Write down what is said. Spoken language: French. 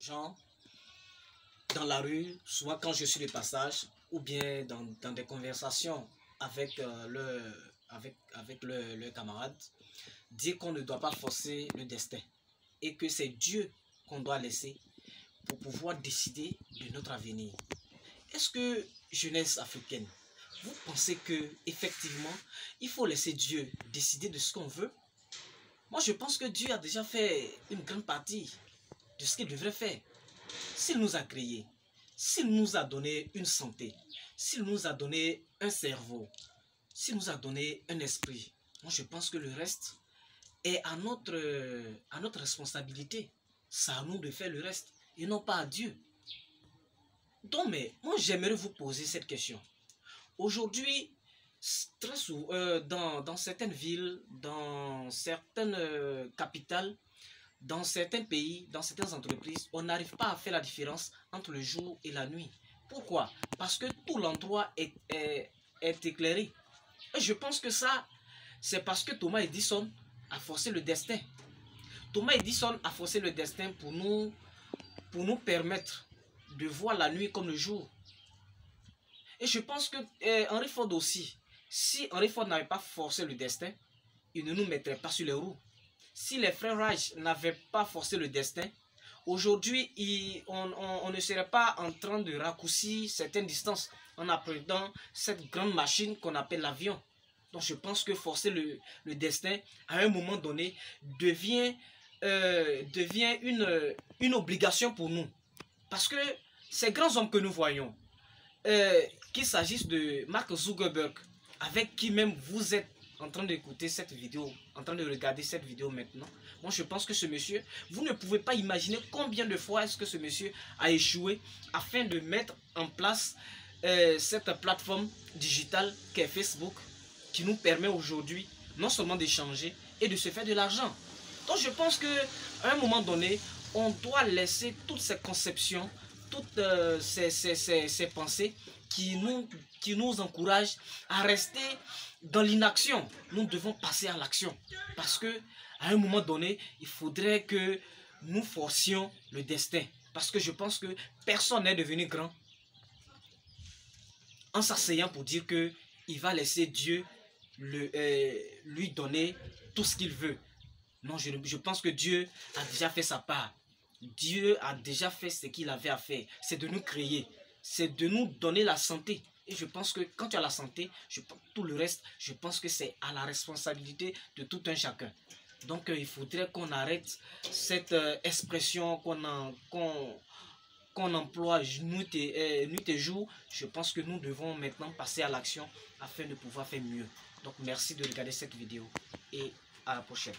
gens dans la rue, souvent quand je suis de passage, ou bien dans des conversations avec le camarade, dire qu'on ne doit pas forcer le destin et que c'est Dieu qu'on doit laisser pour pouvoir décider de notre avenir. Est-ce que, jeunesse africaine, vous pensez que effectivement il faut laisser Dieu décider de ce qu'on veut? Moi, je pense que Dieu a déjà fait une grande partie de ce qu'il devrait faire. S'il nous a créés, s'il nous a donné une santé, s'il nous a donné un cerveau, s'il nous a donné un esprit, moi je pense que le reste est à notre responsabilité. C'est à nous de faire le reste et non pas à Dieu. Donc, mais moi j'aimerais vous poser cette question. Aujourd'hui, très souvent, dans certaines villes, dans certaines capitales, dans certains pays, dans certaines entreprises, on n'arrive pas à faire la différence entre le jour et la nuit. Pourquoi? Parce que tout l'endroit est éclairé. Et je pense que ça, c'est parce que Thomas Edison a forcé le destin. Thomas Edison a forcé le destin pour nous permettre de voir la nuit comme le jour. Et je pense que Henry Ford aussi, si Henry Ford n'avait pas forcé le destin, il ne nous mettrait pas sur les roues. Si les frères Wright n'avaient pas forcé le destin, aujourd'hui, on ne serait pas en train de raccourcir certaines distances en apprenant cette grande machine qu'on appelle l'avion. Donc je pense que forcer le destin, à un moment donné, devient une obligation pour nous. Parce que ces grands hommes que nous voyons, qu'il s'agisse de Mark Zuckerberg, avec qui même vous êtes en train d'écouter cette vidéo, en train de regarder cette vidéo maintenant, moi je pense que ce monsieur, vous ne pouvez pas imaginer combien de fois est-ce que ce monsieur a échoué afin de mettre en place cette plateforme digitale qu'est Facebook, qui nous permet aujourd'hui non seulement d'échanger et de se faire de l'argent. Donc je pense qu'à un moment donné, on doit laisser toutes ces conceptions, toutes ces pensées qui nous encouragent à rester dans l'inaction. Nous devons passer à l'action. Parce que à un moment donné, il faudrait que nous forcions le destin. Parce que je pense que personne n'est devenu grand en s'asseyant pour dire qu'il va laisser Dieu lui donner tout ce qu'il veut. Non, je pense que Dieu a déjà fait sa part. Dieu a déjà fait ce qu'il avait à faire. C'est de nous créer. C'est de nous donner la santé. Et je pense que quand tu as la santé, tout le reste, je pense que c'est à la responsabilité de tout un chacun. Donc il faudrait qu'on arrête cette expression qu'on emploie nuit et jour. Je pense que nous devons maintenant passer à l'action afin de pouvoir faire mieux. Donc merci de regarder cette vidéo et à la prochaine.